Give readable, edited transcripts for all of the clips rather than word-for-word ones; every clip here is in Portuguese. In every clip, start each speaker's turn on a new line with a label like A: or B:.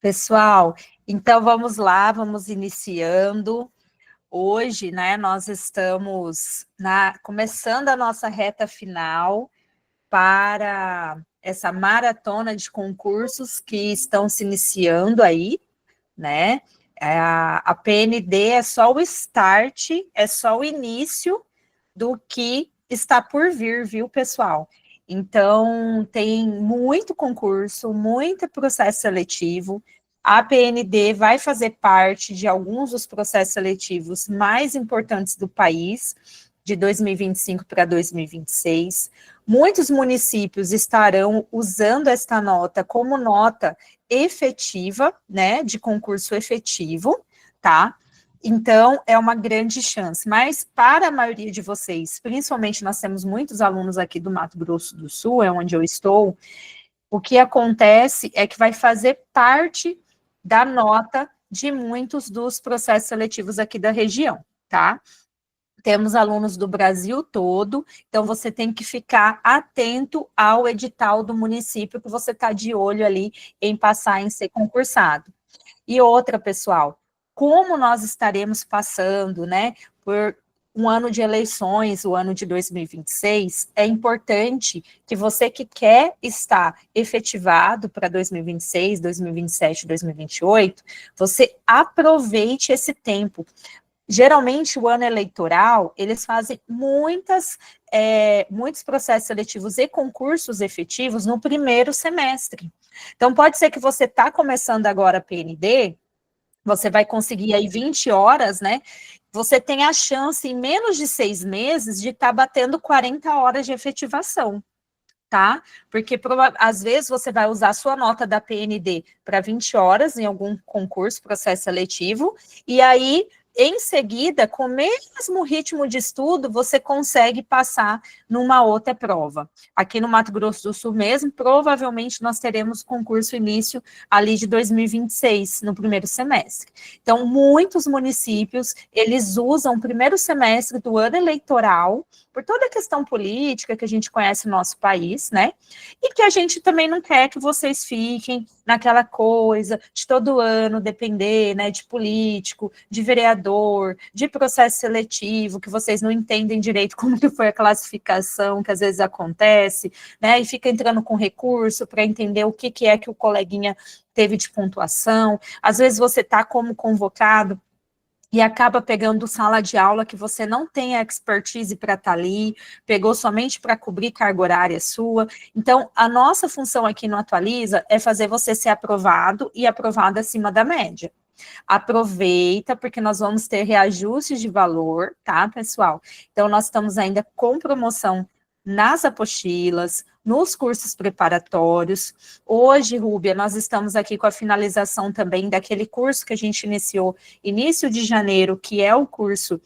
A: Pessoal, então vamos lá, vamos iniciando. Hoje, né, nós estamos começando a nossa reta final para essa maratona de concursos que estão se iniciando aí, né? A PND é só o start, é só o início do que está por vir, viu, pessoal? Então, tem muito concurso, muito processo seletivo. A PND vai fazer parte de alguns dos processos seletivos mais importantes do país, de 2025 para 2026. Muitos municípios estarão usando esta nota como nota efetiva, né, de concurso efetivo, tá? Então, é uma grande chance, mas para a maioria de vocês, principalmente nós temos muitos alunos aqui do Mato Grosso do Sul, é onde eu estou, o que acontece é que vai fazer parte da nota de muitos dos processos seletivos aqui da região, tá? Temos alunos do Brasil todo, então você tem que ficar atento ao edital do município que você está de olho ali em passar em ser concursado. E outra, pessoal, como nós estaremos passando, né, por um ano de eleições, o ano de 2026, é importante que você que quer estar efetivado para 2026, 2027, 2028, você aproveite esse tempo. Geralmente, o ano eleitoral, eles fazem muitos processos seletivos e concursos efetivos no primeiro semestre. Então, pode ser que você está começando agora a PND, você vai conseguir aí 20 horas, né? Você tem a chance, em menos de 6 meses, de estar batendo 40 horas de efetivação, tá? Porque às vezes você vai usar a sua nota da PND para 20 horas em algum concurso, processo seletivo, e aí em seguida, com o mesmo ritmo de estudo, você consegue passar numa outra prova. Aqui no Mato Grosso do Sul mesmo, provavelmente nós teremos concurso início ali de 2026, no primeiro semestre. Então, muitos municípios, eles usam o primeiro semestre do ano eleitoral, por toda a questão política que a gente conhece no nosso país, né? E que a gente também não quer que vocês fiquem naquela coisa de todo ano depender, né, de político, de vereador, de processo seletivo, que vocês não entendem direito como que foi a classificação, que às vezes acontece, né, e fica entrando com recurso para entender o que é que o coleguinha teve de pontuação. Às vezes você está como convocado e acaba pegando sala de aula que você não tem a expertise para estar ali, pegou somente para cobrir carga horária sua. Então, a nossa função aqui no Atualiza é fazer você ser aprovado e aprovado acima da média. Aproveita, porque nós vamos ter reajustes de valor, tá, pessoal? Então, nós estamos ainda com promoção nas apostilas, nos cursos preparatórios. Hoje, Rúbia, nós estamos aqui com a finalização também daquele curso que a gente iniciou início de janeiro, que é o curso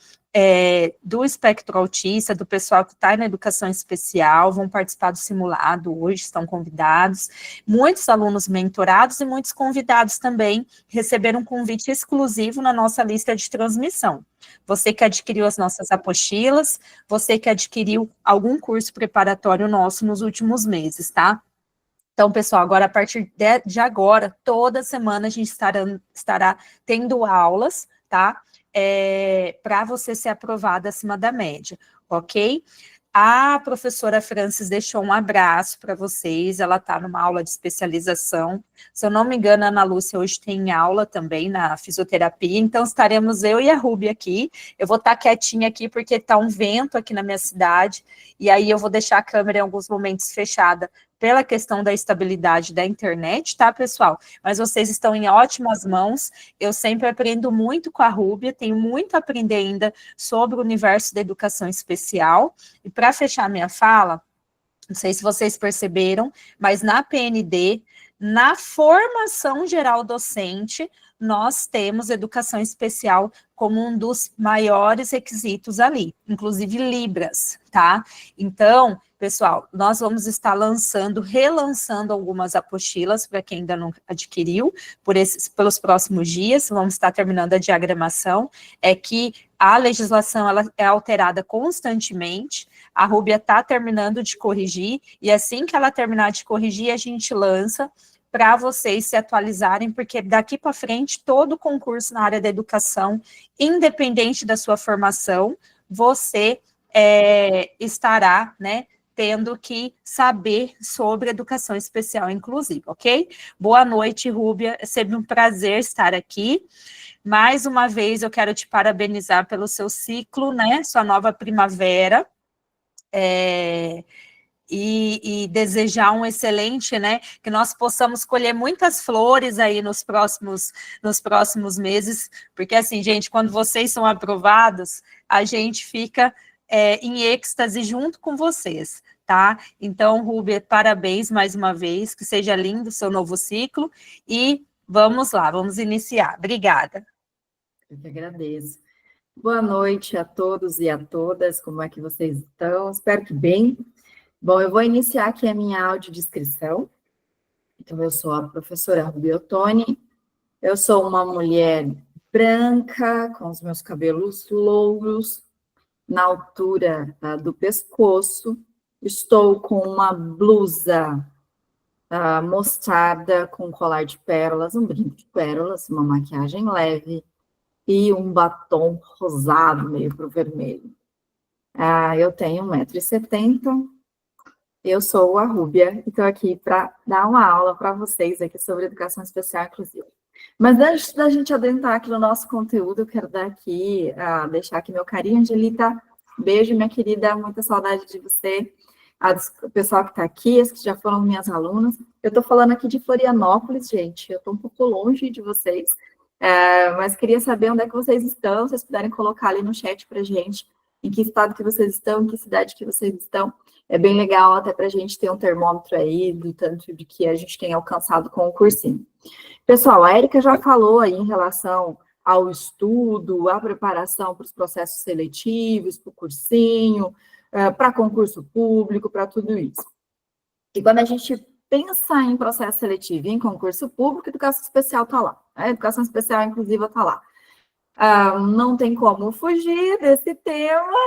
A: do espectro autista, do pessoal que está na educação especial, vão participar do simulado hoje, estão convidados. Muitos alunos mentorados e muitos convidados também receberam um convite exclusivo na nossa lista de transmissão. Você que adquiriu as nossas apostilas, você que adquiriu algum curso preparatório nosso nos últimos meses, tá? Então, pessoal, agora, a partir de agora, toda semana a gente estará tendo aulas, tá? Para você ser aprovada acima da média, ok? A professora Francis deixou um abraço para vocês, ela está numa aula de especialização. Se eu não me engano, a Ana Lúcia hoje tem aula também na fisioterapia, então estaremos eu e a Ruby aqui. Eu vou estar quietinha aqui porque está um vento aqui na minha cidade, e aí eu vou deixar a câmera em alguns momentos fechada pela questão da estabilidade da internet, tá, pessoal? Mas vocês estão em ótimas mãos, eu sempre aprendo muito com a Rúbia, tenho muito a aprender ainda sobre o universo da educação especial, e para fechar minha fala, não sei se vocês perceberam, mas na PND, na formação geral docente, nós temos educação especial como um dos maiores requisitos ali, inclusive Libras, tá? Então, pessoal, nós vamos estar relançando algumas apostilas para quem ainda não adquiriu, pelos próximos dias, vamos estar terminando a diagramação, é que a legislação ela é alterada constantemente, a Rúbia está terminando de corrigir, e assim que ela terminar de corrigir, a gente lança para vocês se atualizarem, porque daqui para frente, todo concurso na área da educação, independente da sua formação, você estará, né, tendo que saber sobre educação especial inclusiva, ok? Boa noite, Rúbia, é sempre um prazer estar aqui. Mais uma vez, eu quero te parabenizar pelo seu ciclo, né, sua nova primavera, e desejar um excelente, né, que nós possamos colher muitas flores aí nos próximos meses, porque assim, gente, quando vocês são aprovados, a gente fica em êxtase junto com vocês, tá? Então, Rúbia, parabéns mais uma vez, que seja lindo o seu novo ciclo, e vamos lá, vamos iniciar. Obrigada.
B: Eu que agradeço. Boa noite a todos e a todas, como é que vocês estão? Espero que bem. Bom, eu vou iniciar aqui a minha audiodescrição. Então, eu sou a professora Rubia Ottoni, eu sou uma mulher branca, com os meus cabelos louros, na altura do pescoço, estou com uma blusa mostarda com colar de pérolas, um brinco de pérolas, uma maquiagem leve e um batom rosado, meio para o vermelho. Eu tenho 1,70 m, eu sou a Rúbia e estou aqui para dar uma aula para vocês aqui sobre educação especial inclusiva. Mas antes da gente adentrar aqui no nosso conteúdo, eu quero deixar aqui meu carinho, Angelita. Beijo, minha querida, muita saudade de você. O pessoal que está aqui, as que já foram minhas alunas. Eu estou falando aqui de Florianópolis, gente, eu estou um pouco longe de vocês, mas queria saber onde é que vocês estão, se vocês puderem colocar ali no chat para gente, em que estado que vocês estão, em que cidade que vocês estão. É bem legal até para a gente ter um termômetro aí do tanto de que a gente tem alcançado com o cursinho. Pessoal, a Érica já falou aí em relação ao estudo, à preparação para os processos seletivos, para o cursinho, para concurso público, para tudo isso. E quando a gente pensa em processo seletivo e em concurso público, educação especial está lá. A educação especial inclusiva está lá. Não tem como fugir desse tema.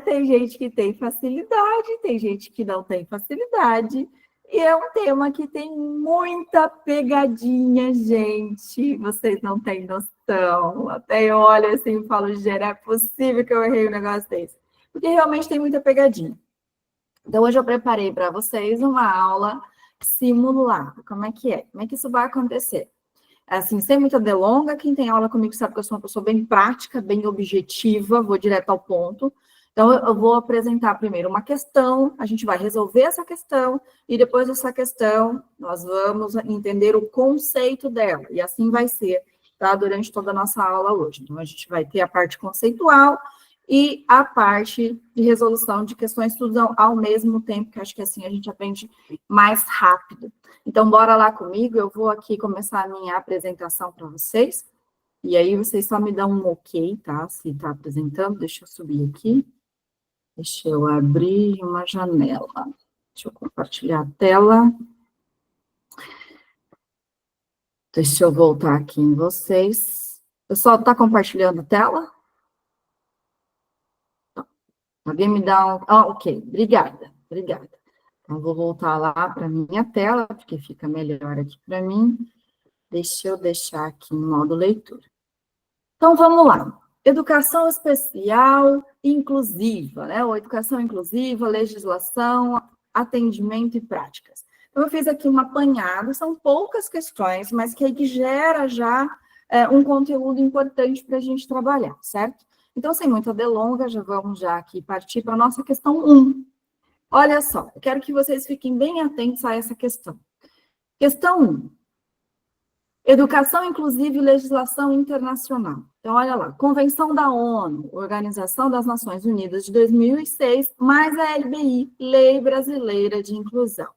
B: Tem gente que tem facilidade, tem gente que não tem facilidade, e é um tema que tem muita pegadinha, gente, vocês não têm noção. Até eu olho assim e falo, gente, é possível que eu errei um negócio desse, porque realmente tem muita pegadinha. Então, hoje eu preparei para vocês uma aula simulada. Como é que é? Como é que isso vai acontecer? Assim, sem muita delonga, quem tem aula comigo sabe que eu sou uma pessoa bem prática, bem objetiva, vou direto ao ponto. Então, eu vou apresentar primeiro uma questão, a gente vai resolver essa questão, e depois dessa questão, nós vamos entender o conceito dela, e assim vai ser, tá, durante toda a nossa aula hoje. Então, a gente vai ter a parte conceitual e a parte de resolução de questões tudo ao mesmo tempo, que acho que assim a gente aprende mais rápido. Então, bora lá comigo, eu vou aqui começar a minha apresentação para vocês, e aí vocês só me dão um ok, tá? Se tá apresentando, deixa eu subir aqui. Deixa eu abrir uma janela. Deixa eu compartilhar a tela. Deixa eu voltar aqui em vocês. O pessoal está compartilhando a tela? Alguém me dá um... ok. Obrigada. Então, vou voltar lá para a minha tela, porque fica melhor aqui para mim. Deixa eu deixar aqui em modo leitura. Então, vamos lá. Educação especial inclusiva, né? Ou educação inclusiva, legislação, atendimento e práticas. Então, eu fiz aqui um apanhado, são poucas questões, mas que aí gera já um conteúdo importante para a gente trabalhar, certo? Então, sem muita delonga, já vamos aqui partir para a nossa questão 1. Olha só, eu quero que vocês fiquem bem atentos a essa questão. Questão 1. Educação inclusiva e legislação internacional. Então, olha lá, Convenção da ONU, Organização das Nações Unidas de 2006, mais a LBI, Lei Brasileira de Inclusão.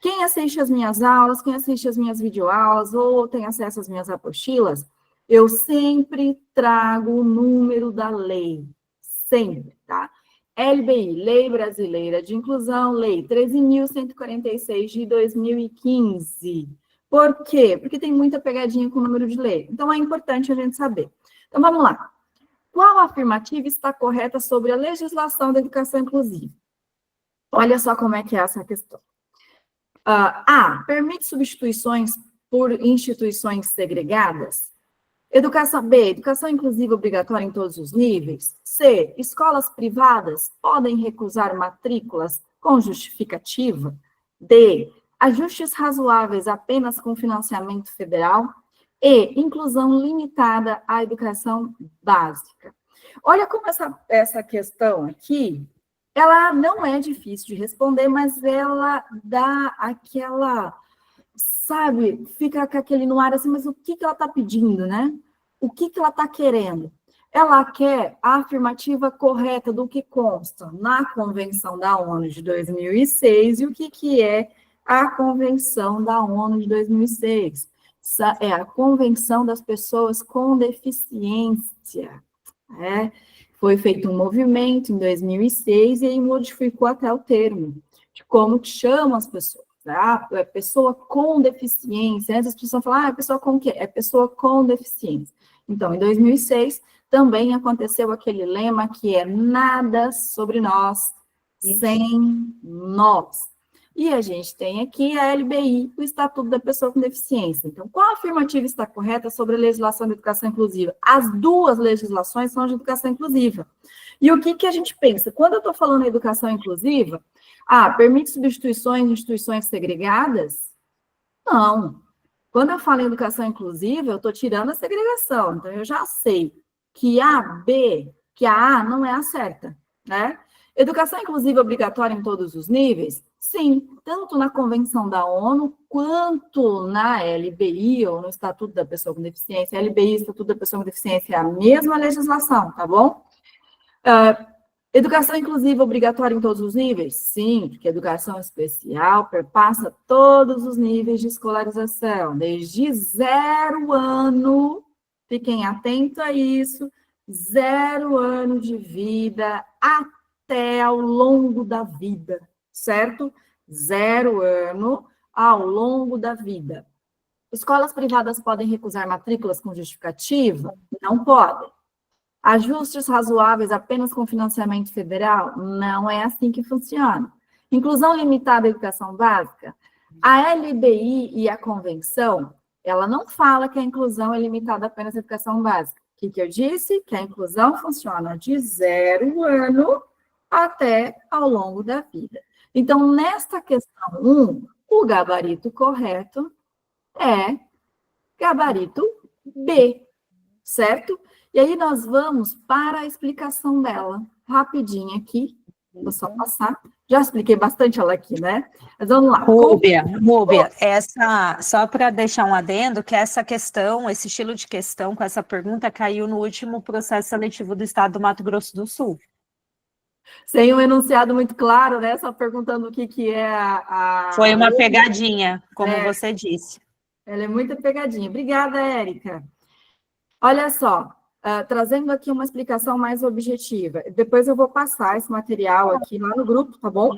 B: Quem assiste as minhas aulas, quem assiste as minhas videoaulas ou tem acesso às minhas apostilas, eu sempre trago o número da lei, sempre, tá? LBI, Lei Brasileira de Inclusão, Lei 13.146 de 2015. Por quê? Porque tem muita pegadinha com o número de lei. Então, é importante a gente saber. Então, vamos lá. Qual afirmativa está correta sobre a legislação da educação inclusiva? Olha só como é que é essa questão. Permite substituições por instituições segregadas? B, educação inclusiva obrigatória em todos os níveis. C, escolas privadas podem recusar matrículas com justificativa. D, ajustes razoáveis apenas com financiamento federal. E, inclusão limitada à educação básica. Olha como essa questão aqui, ela não é difícil de responder, mas ela dá aquela, sabe, fica com aquele no ar assim, mas o que ela está pedindo, né? O que ela está querendo? Ela quer a afirmativa correta do que consta na Convenção da ONU de 2006, e o que é a Convenção da ONU de 2006? É a Convenção das Pessoas com Deficiência. Foi feito um movimento em 2006 e aí modificou até o termo de como que chamam as pessoas. É pessoa com deficiência. Antes as pessoas falam, é pessoa com o quê? É pessoa com deficiência. Então, em 2006, também aconteceu aquele lema que é nada sobre nós sem nós. E a gente tem aqui a LBI, o Estatuto da Pessoa com Deficiência. Então, qual afirmativa está correta sobre a legislação de educação inclusiva? As duas legislações são de educação inclusiva. E o que a gente pensa? Quando eu estou falando em educação inclusiva, permite substituições de instituições segregadas? Não. Quando eu falo em educação inclusiva, eu estou tirando a segregação. Então, eu já sei que que a não é a certa, né? Educação inclusiva obrigatória em todos os níveis? Sim, tanto na Convenção da ONU, quanto na LBI, ou no Estatuto da Pessoa com Deficiência. LBI e Estatuto da Pessoa com Deficiência é a mesma legislação, tá bom? Educação inclusiva obrigatória em todos os níveis? Sim, porque educação especial perpassa todos os níveis de escolarização, desde 0 ano, fiquem atentos a isso, 0 ano de vida até ao longo da vida, certo? 0 ano ao longo da vida. Escolas privadas podem recusar matrículas com justificativa? Não podem. Ajustes razoáveis apenas com financiamento federal? Não é assim que funciona. Inclusão limitada à educação básica? A LBI e a Convenção, ela não fala que a inclusão é limitada apenas à educação básica. O que eu disse? Que a inclusão funciona de 0 ano até ao longo da vida. Então, nesta questão 1, o gabarito correto é gabarito B, certo? E aí nós vamos para a explicação dela, rapidinho aqui, vou só passar, já expliquei bastante ela aqui, né? Mas vamos lá.
A: Múbia, só para deixar um adendo, que essa questão, esse estilo de questão com essa pergunta caiu no último processo seletivo do Estado do Mato Grosso do Sul.
B: Sem um enunciado muito claro, né? Só perguntando o que é a...
A: Foi uma pegadinha, como você disse.
B: Ela é muito pegadinha. Obrigada, Érica. Olha só, trazendo aqui uma explicação mais objetiva. Depois eu vou passar esse material aqui lá no grupo, tá bom?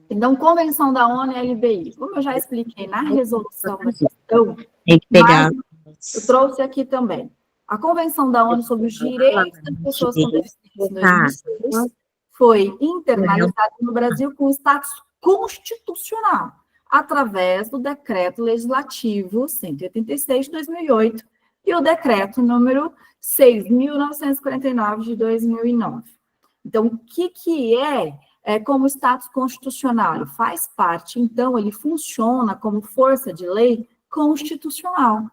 B: Então, Convenção da ONU e LBI. Como eu já expliquei na resolução da questão,
C: tem que pegar.
B: Eu trouxe aqui também. A Convenção da ONU sobre os Direitos das Pessoas com Deficiência em 2006 foi internalizada no Brasil com status constitucional, através do Decreto Legislativo 186 de 2008 e o Decreto número 6.949 de 2009. Então, o que é como status constitucional? Ele faz parte, então, ele funciona como força de lei constitucional.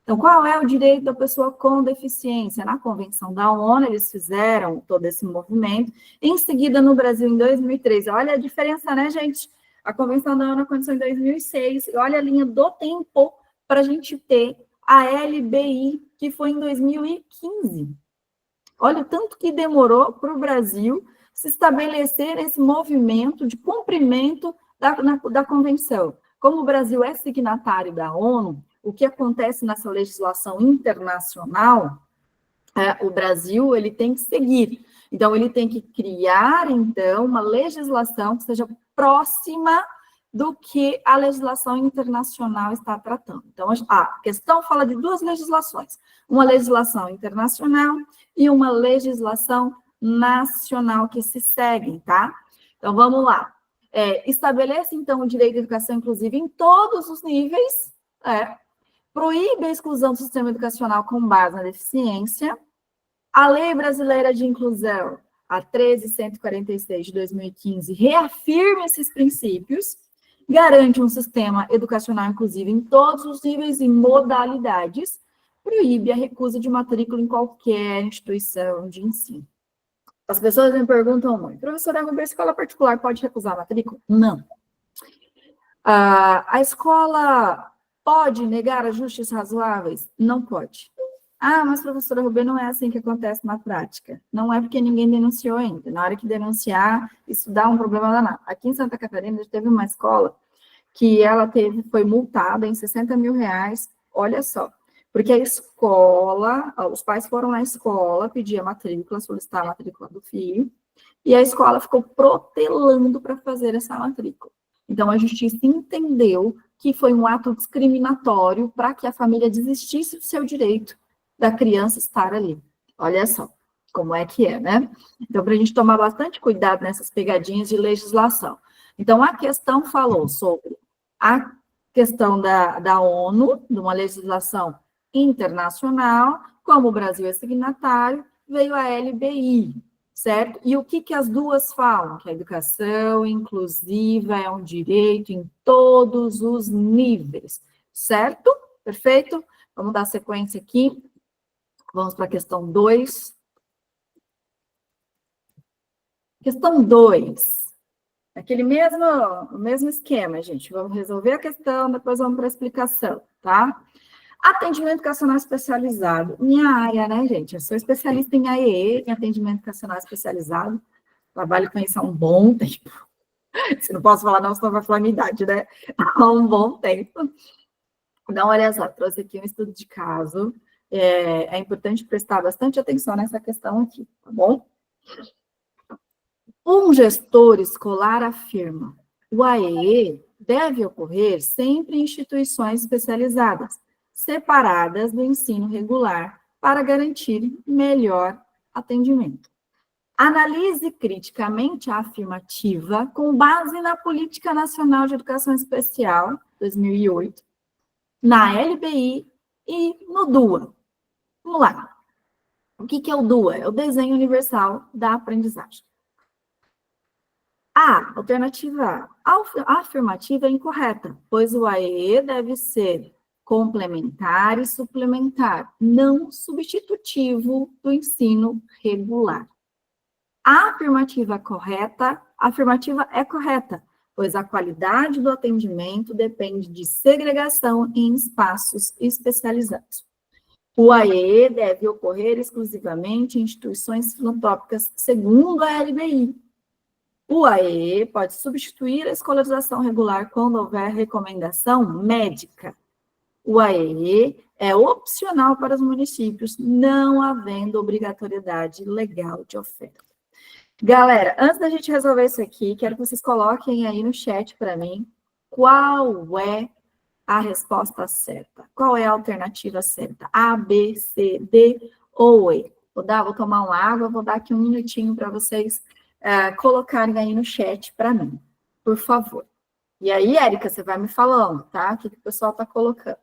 B: Então, qual é o direito da pessoa com deficiência? Na Convenção da ONU, eles fizeram todo esse movimento. Em seguida, no Brasil, em 2003, olha a diferença, né, gente? A Convenção da ONU aconteceu em 2006, olha a linha do tempo para a gente ter a LBI, que foi em 2015. Olha o tanto que demorou para o Brasil se estabelecer esse movimento de cumprimento da Convenção. Como o Brasil é signatário da ONU, o que acontece nessa legislação internacional, o Brasil ele tem que seguir. Então, ele tem que criar, então, uma legislação que seja próxima do que a legislação internacional está tratando. Então, a questão fala de duas legislações, uma legislação internacional e uma legislação nacional que se seguem, tá? Então, vamos lá. Estabelece, então, o direito à educação inclusiva em todos os níveis, proíbe a exclusão do sistema educacional com base na deficiência. A Lei Brasileira de Inclusão, a 13.146 de 2015, reafirma esses princípios, garante um sistema educacional inclusivo em todos os níveis e modalidades, proíbe a recusa de matrícula em qualquer instituição de ensino. As pessoas me perguntam muito, professora, a escola particular pode recusar a matrícula? Não. A escola pode negar ajustes razoáveis? Não pode. Ah, mas professora Rubê, não é assim que acontece na prática. Não é porque ninguém denunciou ainda. Na hora que denunciar, isso dá um problema danado. Aqui em Santa Catarina, teve uma escola que ela foi multada em 60 mil reais, olha só, porque a escola, os pais foram na escola pedir a matrícula, solicitar a matrícula do filho, e a escola ficou protelando para fazer essa matrícula. Então, a justiça entendeu que foi um ato discriminatório para que a família desistisse do seu direito da criança estar ali. Olha só como é que é, né? Então, para a gente tomar bastante cuidado nessas pegadinhas de legislação. Então, a questão falou sobre a questão da ONU, de uma legislação internacional, como o Brasil é signatário, veio a LBI, certo? E o que as duas falam? Que a educação inclusiva é um direito em todos os níveis, certo? Perfeito? Vamos dar sequência aqui. Vamos para a questão 2. Questão 2. Aquele mesmo esquema, gente. Vamos resolver a questão, depois vamos para a explicação, tá? Atendimento educacional especializado. Minha área, né, gente? Eu sou especialista em AEE, em atendimento educacional especializado. Trabalho com isso há um bom tempo. Se não posso falar não, senão vai falar a minha idade, né? Há um bom tempo. Então, olha só, trouxe aqui um estudo de caso. É importante prestar bastante atenção nessa questão aqui, tá bom? Um gestor escolar afirma: o AEE deve ocorrer sempre em instituições especializadas, separadas do ensino regular, para garantir melhor atendimento. Analise criticamente a afirmativa com base na Política Nacional de Educação Especial, 2008, na LBI e no DUA. Vamos lá. O que é o DUA? É o Desenho Universal da Aprendizagem. A alternativa A afirmativa é incorreta, pois o AEE deve ser complementar e suplementar, não substitutivo do ensino regular. A afirmativa é correta, pois a qualidade do atendimento depende de segregação em espaços especializados. O AEE deve ocorrer exclusivamente em instituições filantrópicas, segundo a LBI. O AEE pode substituir a escolarização regular quando houver recomendação médica. O AEE é opcional para os municípios, não havendo obrigatoriedade legal de oferta. Galera, antes da gente resolver isso aqui, quero que vocês coloquem aí no chat para mim qual é a resposta certa. Qual é a alternativa certa? A, B, C, D ou E? Vou tomar uma água, vou dar aqui um minutinho para vocês colocarem aí no chat para mim, por favor. E aí, Érica, você vai me falando, tá? O que o pessoal está colocando.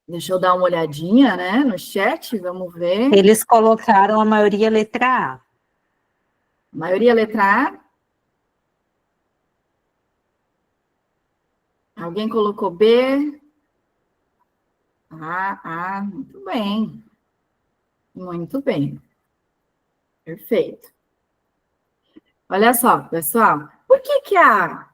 B: Deixa eu dar uma olhadinha, né, no chat, vamos ver.
A: Eles colocaram a maioria letra A.
B: Maioria letra A. Alguém colocou B? Muito bem. Muito bem. Perfeito. Olha só, pessoal. Por que a...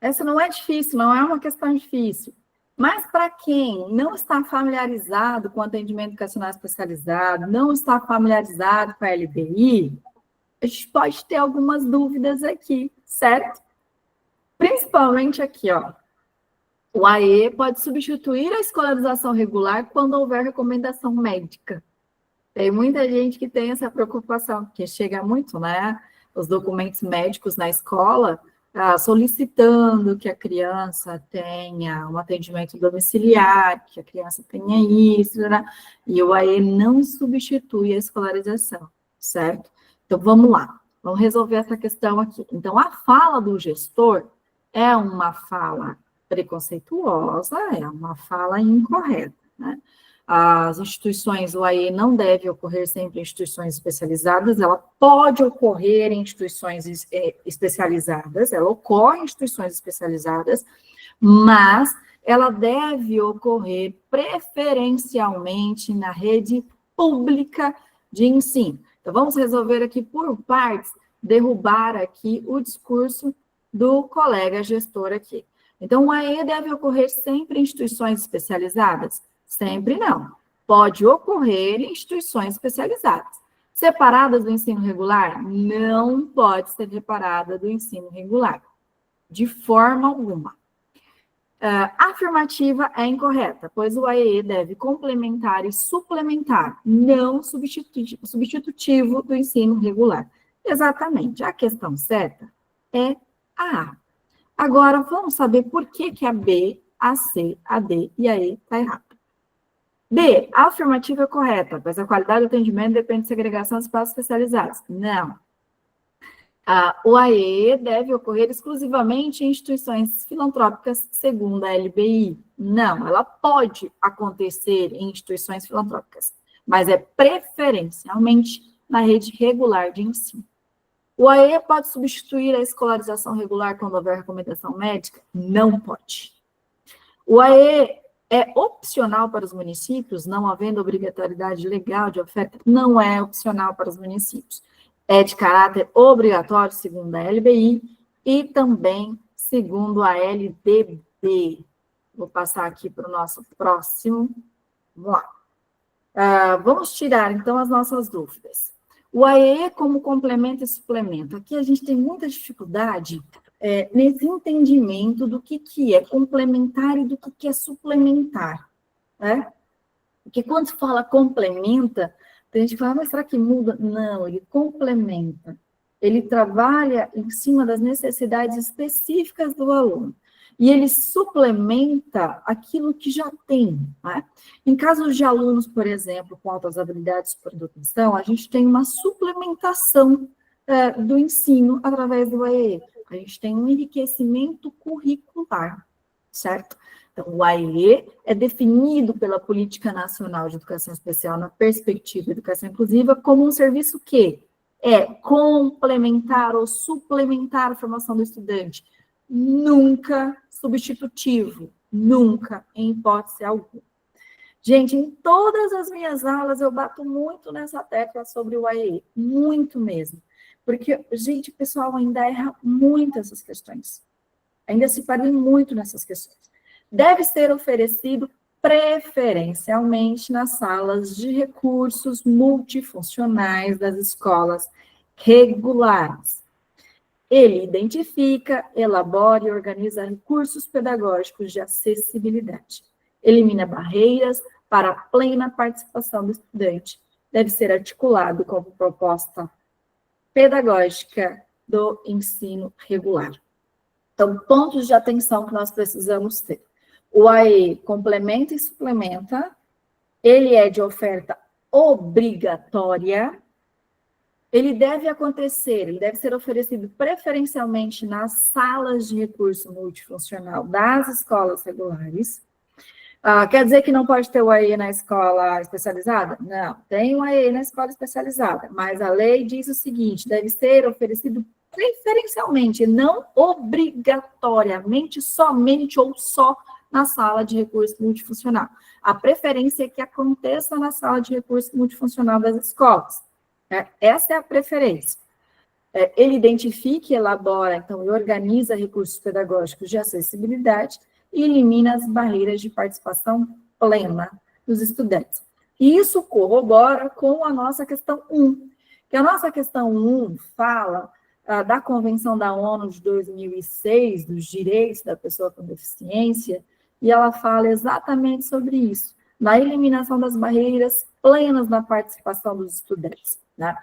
B: Essa não é difícil, não é uma questão difícil. Mas para quem não está familiarizado com atendimento educacional especializado, não está familiarizado com a LBI, a gente pode ter algumas dúvidas aqui, certo? Principalmente aqui, ó. O AE pode substituir a escolarização regular quando houver recomendação médica. Tem muita gente que tem essa preocupação, porque chega muito, né? Os documentos médicos na escola, solicitando que a criança tenha um atendimento domiciliar, que a criança tenha isso, né? E o AE não substitui a escolarização, certo? Então, vamos lá, vamos resolver essa questão aqui. Então, a fala do gestor é uma fala preconceituosa, é uma fala incorreta, né? As instituições, o AE não deve ocorrer sempre em instituições especializadas, ela pode ocorrer em instituições especializadas, ela ocorre em instituições especializadas, mas ela deve ocorrer preferencialmente na rede pública de ensino. Então, vamos resolver aqui por partes, derrubar aqui o discurso do colega gestor aqui. Então, o AE deve ocorrer sempre em instituições especializadas? Sempre não. Pode ocorrer em instituições especializadas. Separadas do ensino regular? Não pode ser separada do ensino regular, de forma alguma. A afirmativa é incorreta, pois o AE deve complementar e suplementar, não substitutivo do ensino regular. Exatamente. A questão certa é a A. Agora, vamos saber por que a B, a C, a D e a E está errada. B, a afirmativa é correta, pois a qualidade do atendimento depende de segregação de espaços especializados. Não. O AE deve ocorrer exclusivamente em instituições filantrópicas, segundo a LBI. Não, ela pode acontecer em instituições filantrópicas, mas é preferencialmente na rede regular de ensino. O AE pode substituir a escolarização regular quando houver recomendação médica? Não pode. O AE é opcional para os municípios, não havendo obrigatoriedade legal de oferta? Não é opcional para os municípios. É de caráter obrigatório, segundo a LBI, e também segundo a LDB. Vou passar aqui para o nosso próximo. Vamos lá. Vamos tirar, então, as nossas dúvidas. O AE como complemento e suplemento. Aqui a gente tem muita dificuldade nesse entendimento do que é complementar e do que é suplementar, né? Porque quando se fala complementa, a gente fala, mas será que muda? Não, ele complementa. Ele trabalha em cima das necessidades específicas do aluno. E ele suplementa aquilo que já tem, né? Em casos de alunos, por exemplo, com altas habilidades por educação, a gente tem uma suplementação do ensino através do AE. A gente tem um enriquecimento curricular, certo? Então, o AE é definido pela Política Nacional de Educação Especial na perspectiva de educação inclusiva como um serviço que é complementar ou suplementar a formação do estudante, nunca substitutivo, nunca, em hipótese alguma. Gente, em todas as minhas aulas eu bato muito nessa tecla sobre o AE, muito mesmo. Porque, gente, o pessoal ainda erra muito essas questões. Ainda se perde muito nessas questões. Deve ser oferecido preferencialmente nas salas de recursos multifuncionais das escolas regulares. Ele identifica, elabora e organiza recursos pedagógicos de acessibilidade. Elimina barreiras para a plena participação do estudante. Deve ser articulado como proposta pedagógica do ensino regular. Então, pontos de atenção que nós precisamos ter. O AE complementa e suplementa, ele é de oferta obrigatória, ele deve acontecer, ele deve ser oferecido preferencialmente nas salas de recurso multifuncional das escolas regulares. Quer dizer que não pode ter o AE na escola especializada? Não, tem o AE na escola especializada, mas a lei diz o seguinte, deve ser oferecido preferencialmente, não obrigatoriamente, somente ou só na sala de recurso multifuncional. A preferência é que aconteça na sala de recurso multifuncional das escolas. Essa é a preferência. Ele identifica, elabora, então, e organiza recursos pedagógicos de acessibilidade e elimina as barreiras de participação plena dos estudantes. E isso corrobora com a nossa questão 1, que a nossa questão 1 fala da Convenção da ONU de 2006, dos direitos da pessoa com deficiência, e ela fala exatamente sobre isso, na eliminação das barreiras plenas na participação dos estudantes, né?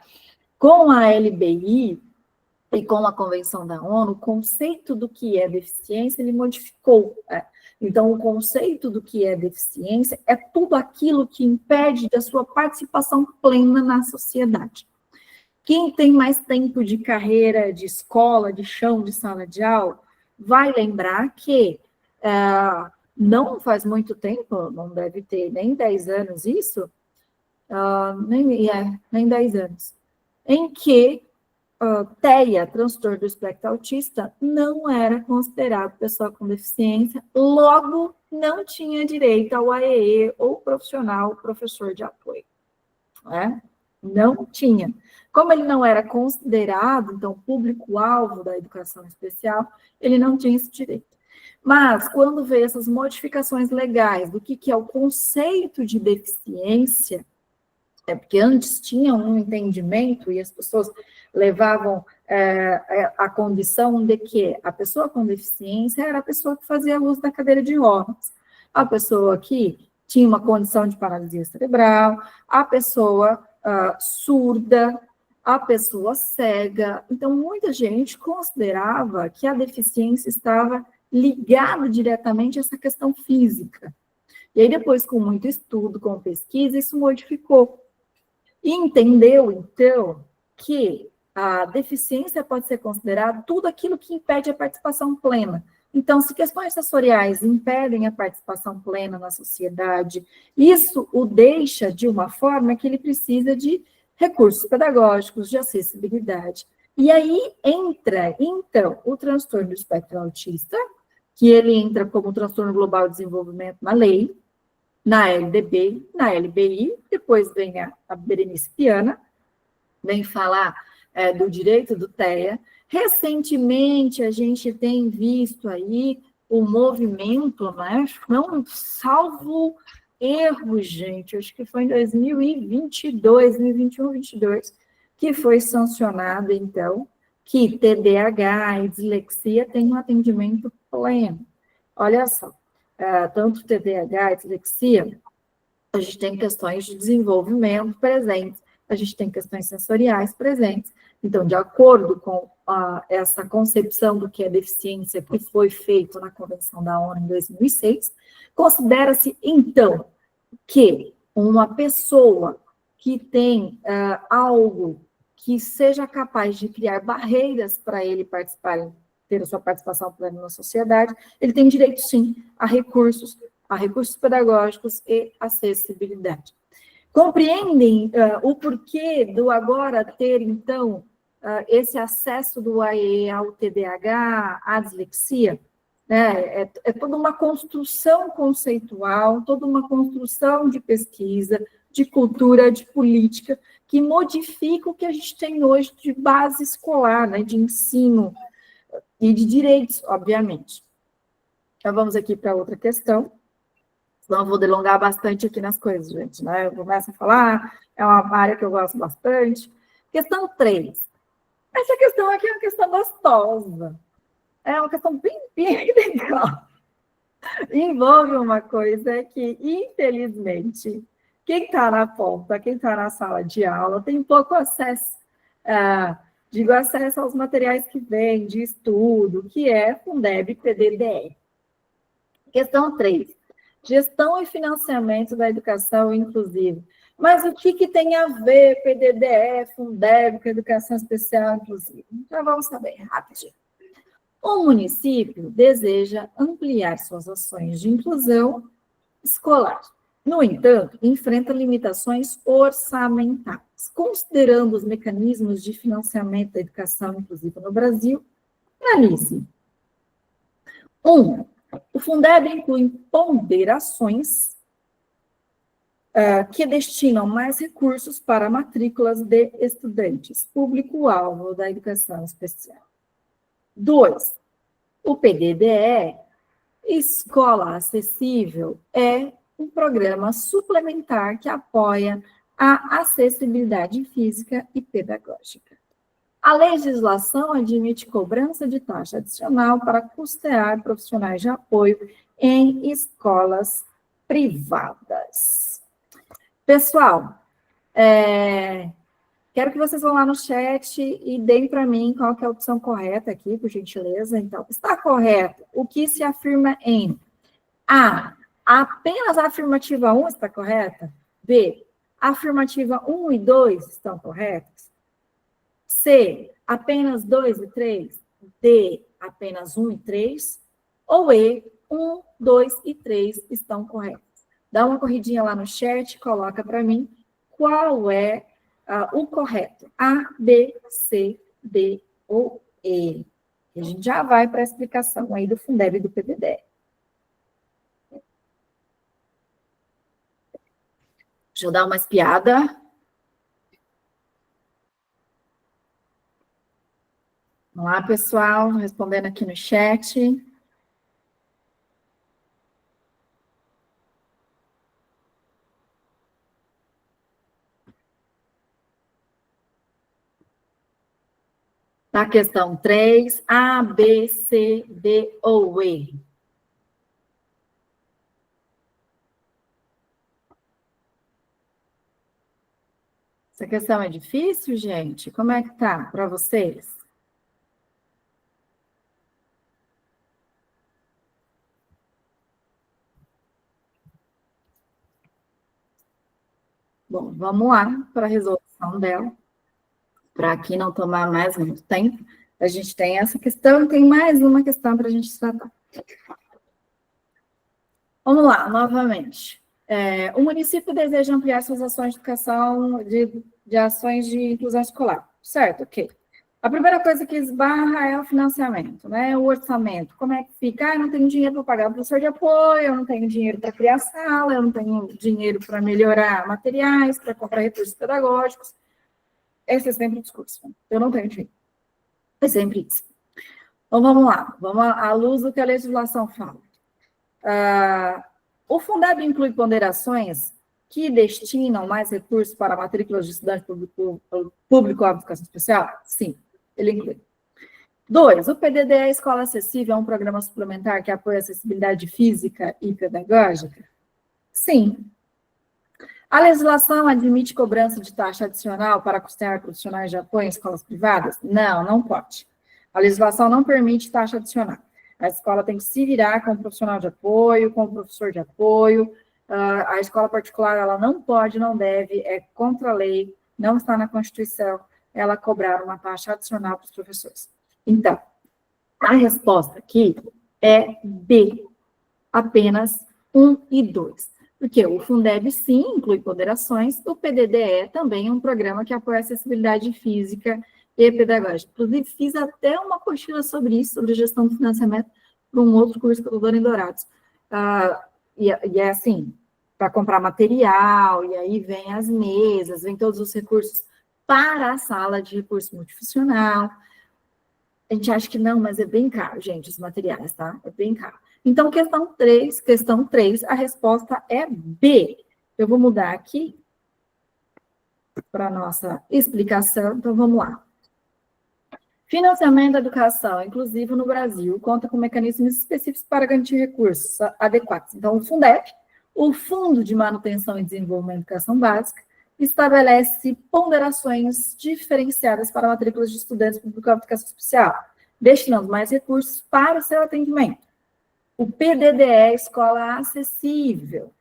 B: Com a LBI, E com a Convenção da ONU, o conceito do que é deficiência, ele modificou. Então, o conceito do que é deficiência é tudo aquilo que impede da sua participação plena na sociedade. Quem tem mais tempo de carreira, de escola, de chão, de sala de aula, vai lembrar que não faz muito tempo, não deve ter nem 10 anos isso, nem 10 anos, em que TEA, transtorno do espectro autista, não era considerado pessoa com deficiência, logo não tinha direito ao AEE ou professor de apoio. Não tinha. Como ele não era considerado, então, público-alvo da educação especial, ele não tinha esse direito. Mas, quando veio essas modificações legais do que é o conceito de deficiência, porque antes tinha um entendimento e as pessoas levavam a condição de que a pessoa com deficiência era a pessoa que fazia uso da cadeira de rodas, a pessoa que tinha uma condição de paralisia cerebral, a pessoa surda, a pessoa cega. Então, muita gente considerava que a deficiência estava ligada diretamente a essa questão física. E aí, depois, com muito estudo, com pesquisa, isso modificou. E entendeu, então, que a deficiência pode ser considerada tudo aquilo que impede a participação plena. Então, se questões sensoriais impedem a participação plena na sociedade, isso o deixa de uma forma que ele precisa de recursos pedagógicos, de acessibilidade. E aí entra, então, o transtorno do espectro autista, que ele entra como transtorno global de desenvolvimento na lei, na LDB, na LBI, depois vem a Berenice Piana, vem falar do direito do TEA. Recentemente, a gente tem visto aí o movimento, né? Não, salvo erro, gente, acho que foi em 2022, 2021, 2022, que foi sancionado, então, que TDAH e dislexia têm um atendimento pleno. Olha só, tanto TDAH e dislexia, a gente tem questões de desenvolvimento presentes, a gente tem questões sensoriais presentes. Então, de acordo com essa concepção do que é deficiência que foi feito na Convenção da ONU em 2006, considera-se, então, que uma pessoa que tem algo que seja capaz de criar barreiras para ele participar, ter a sua participação plena na sociedade, ele tem direito, sim, a recursos pedagógicos e acessibilidade. Compreendem o porquê do agora ter, então, esse acesso do AE ao TDAH, à dislexia? É toda uma construção conceitual, toda uma construção de pesquisa, de cultura, de política, que modifica o que a gente tem hoje de base escolar, né, de ensino e de direitos, obviamente. Então, vamos aqui para outra questão. Senão eu vou delongar bastante aqui nas coisas, gente, né? Eu começo a falar, é uma área que eu gosto bastante. Questão 3. Essa questão aqui é uma questão gostosa. É uma questão bem legal. Envolve uma coisa que, infelizmente, quem está na ponta, quem está na sala de aula, tem pouco acesso. Digo acesso aos materiais que vêm de estudo, que é Fundeb PDDE. Questão 3. Gestão e financiamento da educação inclusiva. Mas o que tem a ver PDDE, Fundeb, com educação especial inclusiva? Já vamos saber rapidinho. O município deseja ampliar suas ações de inclusão escolar. No entanto, enfrenta limitações orçamentárias. Considerando os mecanismos de financiamento da educação inclusiva no Brasil, analise. 1. O Fundeb inclui ponderações que destinam mais recursos para matrículas de estudantes, público-alvo da educação especial. 2. O PDDE, Escola Acessível, é um programa suplementar que apoia a acessibilidade física e pedagógica. A legislação admite cobrança de taxa adicional para custear profissionais de apoio em escolas privadas. Pessoal, Quero que vocês vão lá no chat e deem para mim qual que é a opção correta aqui, por gentileza. Então, está correto. O que se afirma em A, apenas a afirmativa 1 está correta? B, a afirmativa 1 e 2 estão corretas? C, apenas 2 e 3? D, apenas 1 e 3? Ou E, 1, 2 e 3 estão corretos? Dá uma corridinha lá no chat, coloca para mim qual é o correto. A, B, C, D ou E. E a gente já vai para a explicação aí do Fundeb e do PDD. Deixa eu dar uma espiada. Vamos lá, pessoal, respondendo aqui no chat. Na questão 3, A, B, C, D ou E? Essa questão é difícil, gente? Como é que tá para vocês? Bom, vamos lá para a resolução dela. Para aqui não tomar mais muito tempo, a gente tem essa questão, tem mais uma questão para a gente tratar. Vamos lá, novamente. O município deseja ampliar suas ações de educação, de ações de inclusão escolar. Certo, ok. A primeira coisa que esbarra é o financiamento, né? O orçamento. Como é que fica? Eu não tenho dinheiro para pagar o professor de apoio, eu não tenho dinheiro para criar sala, eu não tenho dinheiro para melhorar materiais, para comprar recursos pedagógicos. Esse é sempre o discurso. Eu não tenho dinheiro. É sempre isso. Então, vamos lá. Vamos à luz do que a legislação fala. O Fundeb inclui ponderações que destinam mais recursos para matrículas de estudante público-alvo de educação especial? Sim, ele inclui. 2, o PDD é Escola Acessível, é um programa suplementar que apoia a acessibilidade física e pedagógica? Sim. A legislação admite cobrança de taxa adicional para custear profissionais de apoio em escolas privadas? Não, não pode. A legislação não permite taxa adicional. A escola tem que se virar com o profissional de apoio, com o professor de apoio. A escola particular, ela não pode, não deve, é contra a lei, não está na Constituição, ela cobrar uma taxa adicional para os professores. Então, a resposta aqui é B, apenas 1 e 2. Porque o Fundeb, sim, inclui ponderações, o PDD é também um programa que apoia a acessibilidade física e pedagógica. Inclusive, fiz até uma apostila sobre isso, sobre gestão do financiamento, para um outro curso que eu estou dando em Dourados. E é assim, para comprar material, e aí vem as mesas, vem todos os recursos para a sala de recurso multifuncional. A gente acha que não, mas é bem caro, gente, os materiais, tá? É bem caro. Então, questão 3, a resposta é B. Eu vou mudar aqui para a nossa explicação, então vamos lá. Financiamento da educação inclusiva no Brasil conta com mecanismos específicos para garantir recursos adequados. Então, o Fundeb, o Fundo de Manutenção e Desenvolvimento da Educação Básica, estabelece ponderações diferenciadas para matrículas de estudantes público-alvo de educação especial, destinando mais recursos para o seu atendimento. O PDDE, Escola Acessível,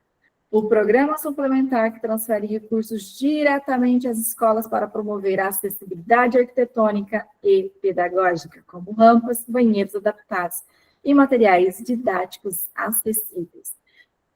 B: o programa suplementar que transfere recursos diretamente às escolas para promover a acessibilidade arquitetônica e pedagógica, como rampas, banheiros adaptados e materiais didáticos acessíveis.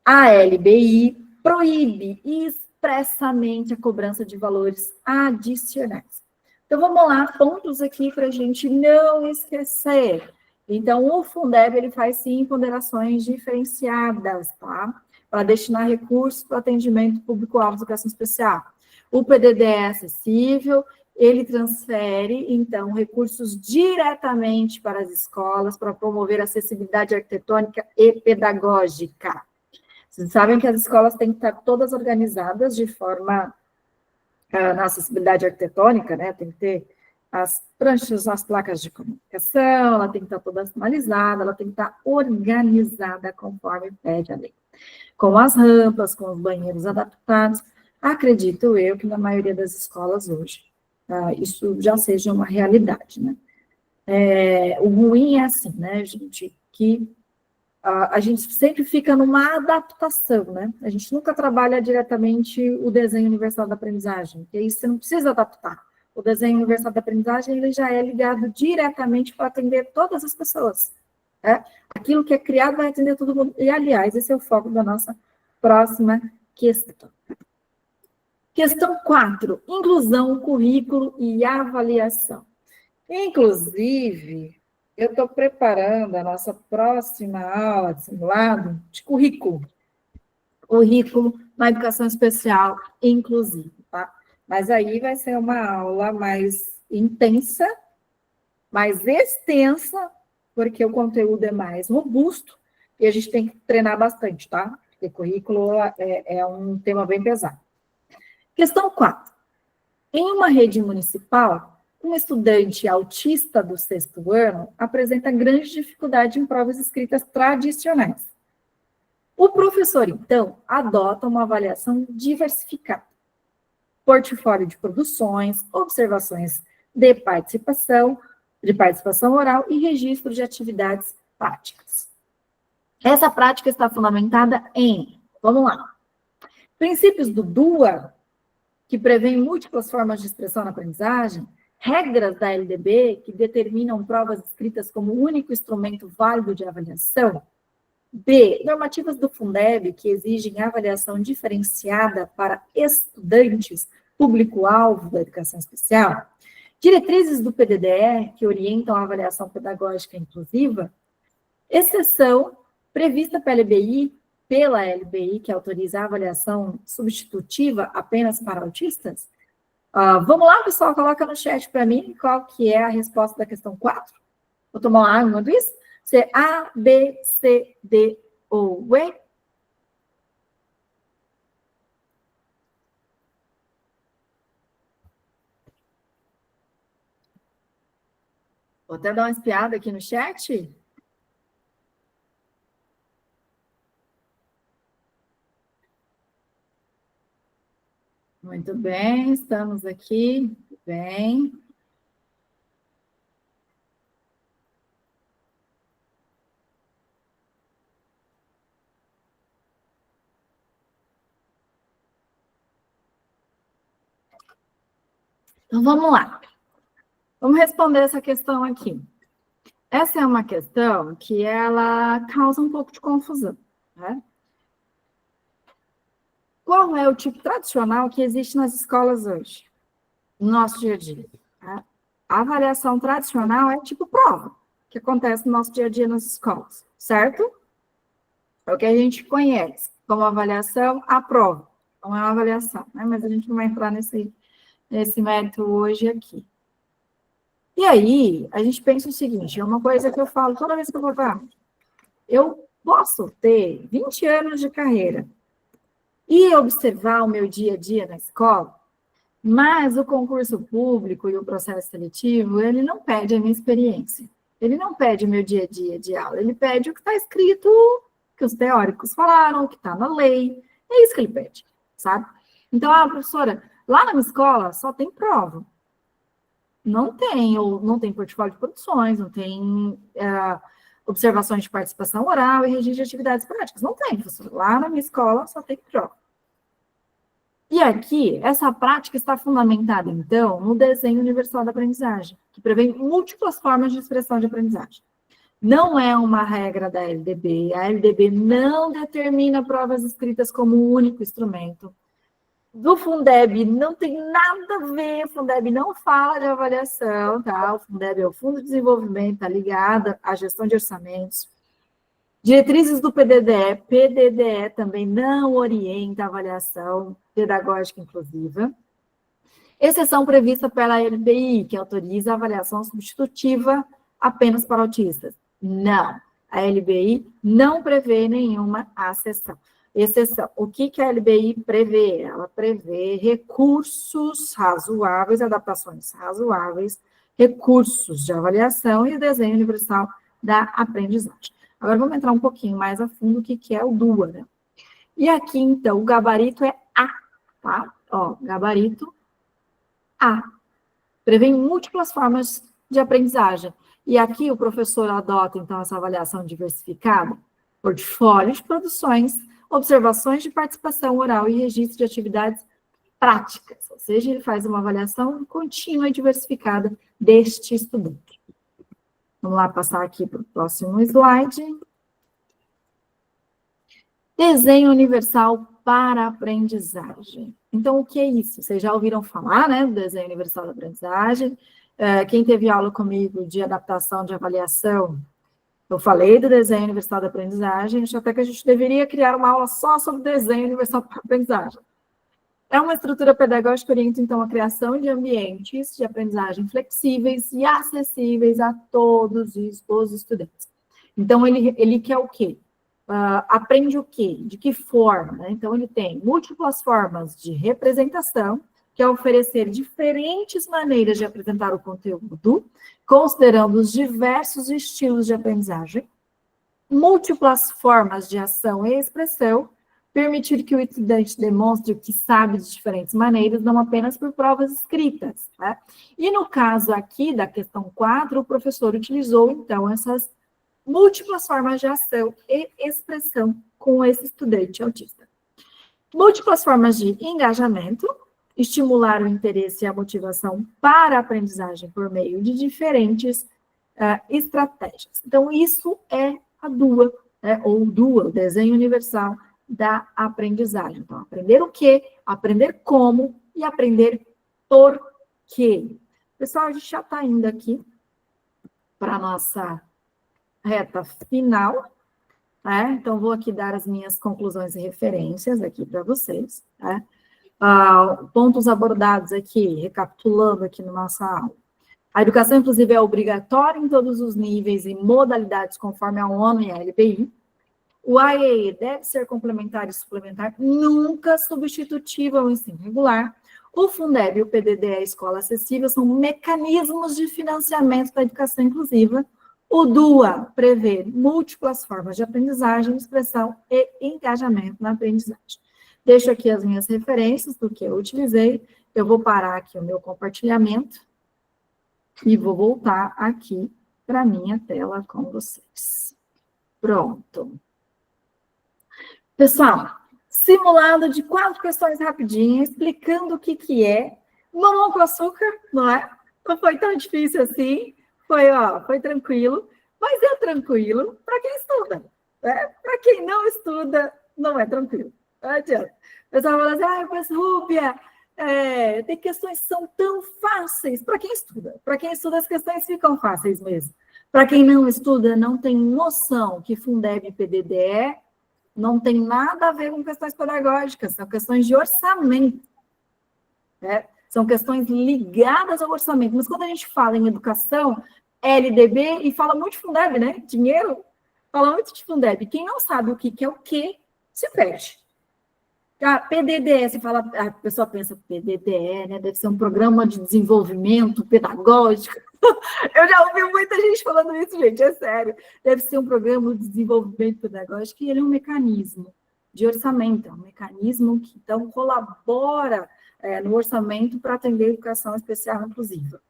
B: A LBI proíbe expressamente a cobrança de valores adicionais. Então, vamos lá, pontos aqui para a gente não esquecer. Então, o Fundeb, ele faz, sim, ponderações diferenciadas, tá? Para destinar recursos para atendimento público-alvo de educação especial. O PDD é acessível, ele transfere, então, recursos diretamente para as escolas para promover a acessibilidade arquitetônica e pedagógica. Vocês sabem que as escolas têm que estar todas organizadas de forma na acessibilidade arquitetônica, né? Tem que ter as pranchas, as placas de comunicação, ela tem que estar toda sinalizada, ela tem que estar organizada conforme pede a lei. Com as rampas, com os banheiros adaptados, acredito eu que na maioria das escolas hoje isso já seja uma realidade, né? O ruim é assim, né, gente, que a gente sempre fica numa adaptação, né? A gente nunca trabalha diretamente o desenho universal da aprendizagem, porque aí você não precisa adaptar. O desenho universal da aprendizagem, ele já é ligado diretamente para atender todas as pessoas. Né? Aquilo que é criado vai atender todo mundo. E, aliás, esse é o foco da nossa próxima questão. Questão 4, inclusão, currículo e avaliação. Inclusive, eu estou preparando a nossa próxima aula de simulado de currículo. Currículo na educação especial inclusiva, tá? Mas aí vai ser uma aula mais intensa, mais extensa, porque o conteúdo é mais robusto e a gente tem que treinar bastante, tá? Porque currículo é um tema bem pesado. Questão 4. Em uma rede municipal, um estudante autista do 6º ano apresenta grande dificuldade em provas escritas tradicionais. O professor, então, adota uma avaliação diversificada. Portfólio de produções, observações de participação oral e registro de atividades práticas. Essa prática está fundamentada em, vamos lá, princípios do DUA, que prevêem múltiplas formas de expressão na aprendizagem, regras da LDB, que determinam provas escritas como único instrumento válido de avaliação, B, normativas do Fundeb, que exigem avaliação diferenciada para estudantes, público-alvo da educação especial, diretrizes do PDDE, que orientam a avaliação pedagógica inclusiva, exceção prevista pela LBI, que autoriza a avaliação substitutiva apenas para autistas. Vamos lá, pessoal, coloca no chat para mim qual que é a resposta da questão 4. Vou tomar uma água enquanto isso. Se A, B, C, D ou E. Vou até dar uma espiada aqui no chat. Muito bem, estamos aqui. Bem. Então, vamos lá. Vamos responder essa questão aqui. Essa é uma questão que ela causa um pouco de confusão, né? Qual é o tipo tradicional que existe nas escolas hoje, no nosso dia a dia? Tá? A avaliação tradicional é tipo prova, que acontece no nosso dia a dia nas escolas, certo? É o que a gente conhece como avaliação, a prova. Não é uma avaliação, né? Mas a gente não vai entrar nesse mérito hoje aqui. E aí, a gente pensa o seguinte, é uma coisa que eu falo toda vez que eu vou falar. Eu posso ter 20 anos de carreira e observar o meu dia a dia na escola, mas o concurso público e o processo seletivo, ele não pede a minha experiência. Ele não pede o meu dia a dia de aula, ele pede o que está escrito, que os teóricos falaram, o que está na lei. É isso que ele pede, sabe? Então, professora, lá na minha escola só tem prova. Não tem portfólio de produções, não tem observações de participação oral e registro de atividades práticas. Não tem, professor. Lá na minha escola só tem prova. E aqui, essa prática está fundamentada, então, no desenho universal da aprendizagem, que prevê múltiplas formas de expressão de aprendizagem. Não é uma regra da LDB. A LDB não determina provas escritas como um único instrumento. Do Fundeb não tem nada a ver, o Fundeb não fala de avaliação, tá? O Fundeb é o Fundo de Desenvolvimento, está ligado à gestão de orçamentos. Diretrizes do PDDE também não orienta a avaliação pedagógica inclusiva. Exceção prevista pela LBI, que autoriza a avaliação substitutiva apenas para autistas. Não, a LBI não prevê nenhuma exceção. O que a LBI prevê? Ela prevê recursos razoáveis, adaptações razoáveis, recursos de avaliação e o desenho universal da aprendizagem. Agora, vamos entrar um pouquinho mais a fundo o que é o DUA, né? E aqui, então, o gabarito é A, tá? Ó, gabarito A. prevêem múltiplas formas de aprendizagem. E aqui o professor adota, então, essa avaliação diversificada, portfólio de produções, observações de participação oral e registro de atividades práticas, ou seja, ele faz uma avaliação contínua e diversificada deste estudante. Vamos lá passar aqui para o próximo slide. Desenho universal para aprendizagem. Então, o que é isso? Vocês já ouviram falar, né, do desenho universal da aprendizagem? Quem teve aula comigo de adaptação de avaliação, eu falei do desenho universal da aprendizagem, acho até que a gente deveria criar uma aula só sobre desenho universal para aprendizagem. É uma estrutura pedagógica que orienta, então, a criação de ambientes de aprendizagem flexíveis e acessíveis a todos os estudantes. Então, ele quer o quê? Aprende o quê? De que forma? Né? Então, ele tem múltiplas formas de representação, que é oferecer diferentes maneiras de apresentar o conteúdo, considerando os diversos estilos de aprendizagem, múltiplas formas de ação e expressão, permitir que o estudante demonstre o que sabe de diferentes maneiras, não apenas por provas escritas. Né? E no caso aqui da questão 4, o professor utilizou, então, essas múltiplas formas de ação e expressão com esse estudante autista. Múltiplas formas de engajamento, estimular o interesse e a motivação para a aprendizagem por meio de diferentes estratégias. Então, isso é a DUA, né, ou DUA, o Desenho Universal da Aprendizagem. Então, aprender o quê, aprender como e aprender por quê. Pessoal, a gente já está indo aqui para a nossa reta final, né? Então, vou aqui dar as minhas conclusões e referências aqui para vocês, né? Pontos abordados aqui, recapitulando aqui na nossa aula. A educação inclusiva é obrigatória em todos os níveis e modalidades conforme a ONU e a LBI. O AEE deve ser complementar e suplementar, nunca substitutivo ao ensino regular. O Fundeb e o PDD, a Escola Acessível, são mecanismos de financiamento da educação inclusiva. O DUA prevê múltiplas formas de aprendizagem, expressão e engajamento na aprendizagem. Deixo aqui as minhas referências do que eu utilizei. Eu vou parar aqui o meu compartilhamento e vou voltar aqui para a minha tela com vocês. Pronto. Pessoal, simulado de 4 questões rapidinhas, explicando o que é mamão com açúcar, não é? Não foi tão difícil assim, foi tranquilo, mas é tranquilo para quem estuda, né? Para quem não estuda, não é tranquilo. Não adianta. O pessoal fala assim, mas Rúbia, tem questões que são tão fáceis. Para quem estuda? Para quem estuda, as questões ficam fáceis mesmo. Para quem não estuda, não tem noção que Fundeb e PDD não tem nada a ver com questões pedagógicas, são questões de orçamento. Né? São questões ligadas ao orçamento. Mas quando a gente fala em educação, LDB, e fala muito de Fundeb, né? Dinheiro, fala muito de Fundeb. Quem não sabe o que é o que, se perde. PDDE, você fala, a pessoa pensa, PDDE, né? Deve ser um programa de desenvolvimento pedagógico. Eu já ouvi muita gente falando isso, gente, é sério. Deve ser um programa de desenvolvimento pedagógico e ele é um mecanismo de orçamento, é um mecanismo que, então, colabora no orçamento para atender a educação especial inclusiva.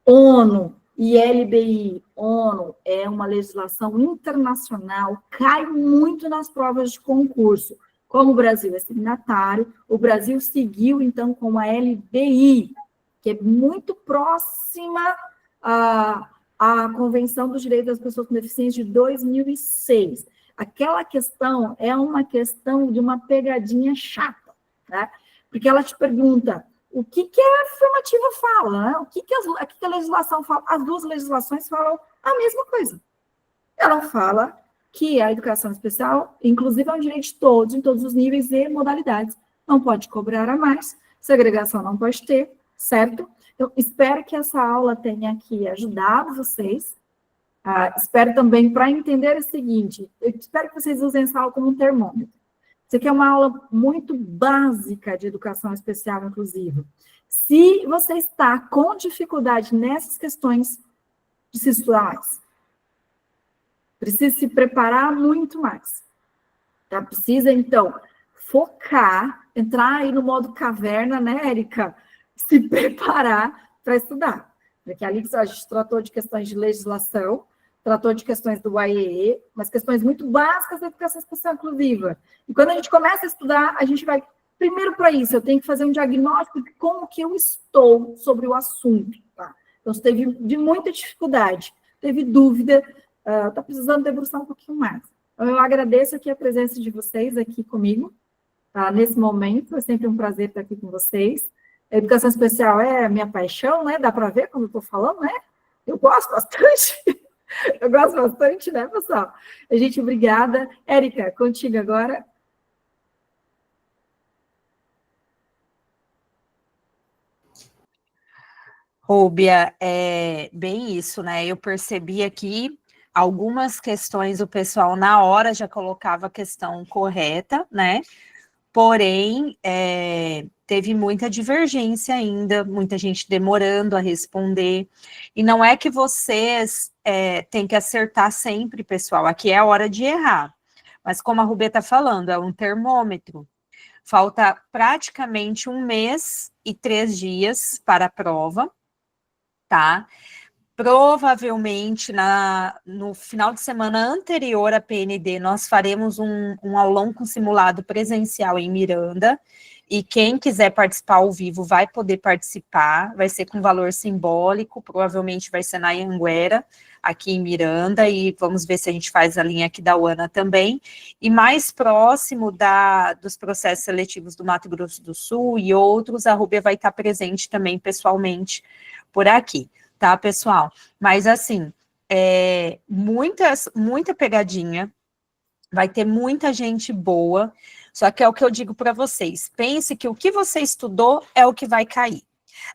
B: ONU e LBI, ONU é uma legislação internacional, cai muito nas provas de concurso. Como o Brasil é signatário, o Brasil seguiu, então, com a LBI, que é muito próxima à Convenção dos Direitos das Pessoas com Deficiência de 2006. Aquela questão é uma questão de uma pegadinha chata, né? Porque ela te pergunta o que a afirmativa fala, né? O que a legislação fala. As duas legislações falam a mesma coisa. Ela fala que a educação especial, inclusive, é um direito de todos, em todos os níveis e modalidades. Não pode cobrar a mais, segregação não pode ter, certo? Eu espero que essa aula tenha aqui ajudado vocês. Espero também para entender o seguinte, eu espero que vocês usem essa aula como um termômetro. Isso aqui é uma aula muito básica de educação especial inclusiva. Se você está com dificuldade nessas questões, precisa estudar mais. Precisa se preparar muito mais. Tá? Precisa, então, focar, entrar aí no modo caverna, né, Érica? Se preparar para estudar. Porque ali a gente tratou de questões de legislação, tratou de questões do IEE, mas questões muito básicas da educação especial inclusiva. E quando a gente começa a estudar, a gente vai, primeiro para isso, eu tenho que fazer um diagnóstico de como que eu estou sobre o assunto. Tá? Então, você teve de muita dificuldade, teve dúvida, está precisando debruçar um pouquinho mais. Então, eu agradeço aqui a presença de vocês aqui comigo, tá? Nesse momento, é sempre um prazer estar aqui com vocês. A educação especial é a minha paixão, né? Dá para ver quando eu estou falando, né? Eu gosto bastante. Eu gosto bastante, né, pessoal? Gente, obrigada. Érica, contigo agora.
A: Rúbia, é bem isso, né? Eu percebi aqui algumas questões, o pessoal na hora já colocava a questão correta, né? Porém, teve muita divergência ainda, muita gente demorando a responder. E não é que vocês têm que acertar sempre, pessoal. Aqui é a hora de errar. Mas como a Rubê está falando, é um termômetro. Falta praticamente 1 mês e 3 dias para a prova, tá? Provavelmente no final de semana anterior à PND, nós faremos um aulão com simulado presencial em Miranda, e quem quiser participar ao vivo vai poder participar, vai ser com valor simbólico, provavelmente vai ser na Anhanguera, aqui em Miranda, e vamos ver se a gente faz a linha aqui da UANA também, e mais próximo dos processos seletivos do Mato Grosso do Sul e outros, a Rúbia vai estar presente também pessoalmente por aqui. Tá, pessoal? Mas, assim, muita pegadinha, vai ter muita gente boa, só que é o que eu digo para vocês, pense que o que você estudou é o que vai cair.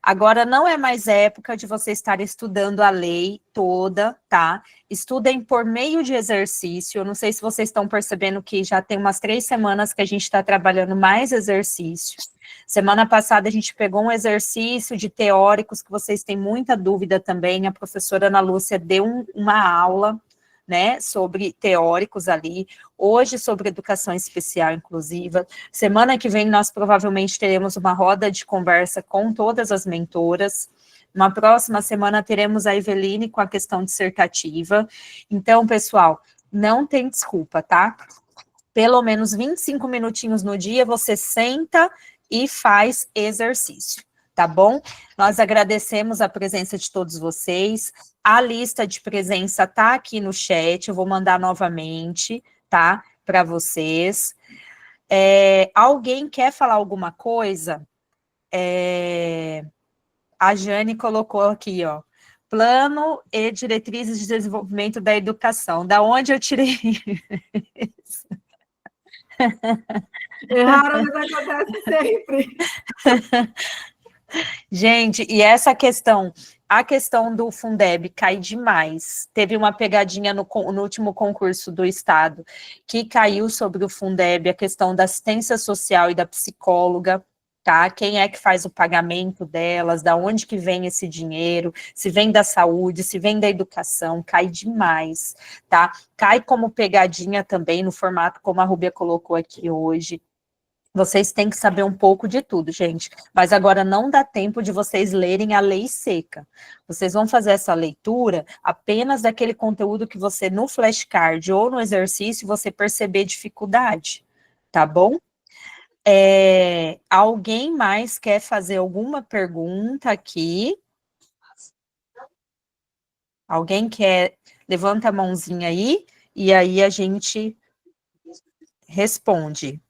A: Agora, não é mais época de você estar estudando a lei toda, tá? Estudem por meio de exercício. Eu não sei se vocês estão percebendo que já tem umas 3 semanas que a gente está trabalhando mais exercício. Semana passada a gente pegou um exercício de teóricos que vocês têm muita dúvida também. A professora Ana Lúcia deu uma aula, né, sobre teóricos ali, hoje sobre educação especial inclusiva. Semana que vem nós provavelmente teremos uma roda de conversa com todas as mentoras. Na próxima semana teremos a Eveline com a questão dissertativa. Então, pessoal, não tem desculpa, tá? Pelo menos 25 minutinhos no dia, você senta e faz exercício, tá bom? Nós agradecemos a presença de todos vocês. A lista de presença tá aqui no chat, eu vou mandar novamente, tá? Para vocês. Alguém quer falar alguma coisa? A Jane colocou aqui, ó. Plano e diretrizes de desenvolvimento da educação. Da onde eu tirei isso?
B: Erraram, mas acontece sempre.
A: Gente, e essa questão, a questão do Fundeb cai demais. Teve uma pegadinha no último concurso do Estado, que caiu sobre o Fundeb, a questão da assistência social e da psicóloga, tá? Quem é que faz o pagamento delas, da onde que vem esse dinheiro, se vem da saúde, se vem da educação, cai demais, tá? Cai como pegadinha também, no formato como a Rúbia colocou aqui hoje. Vocês têm que saber um pouco de tudo, gente. Mas agora não dá tempo de vocês lerem a lei seca. Vocês vão fazer essa leitura apenas daquele conteúdo que você, no flashcard ou no exercício, você perceber dificuldade, tá bom? Alguém mais quer fazer alguma pergunta aqui? Alguém quer? Levanta a mãozinha aí, e aí a gente responde.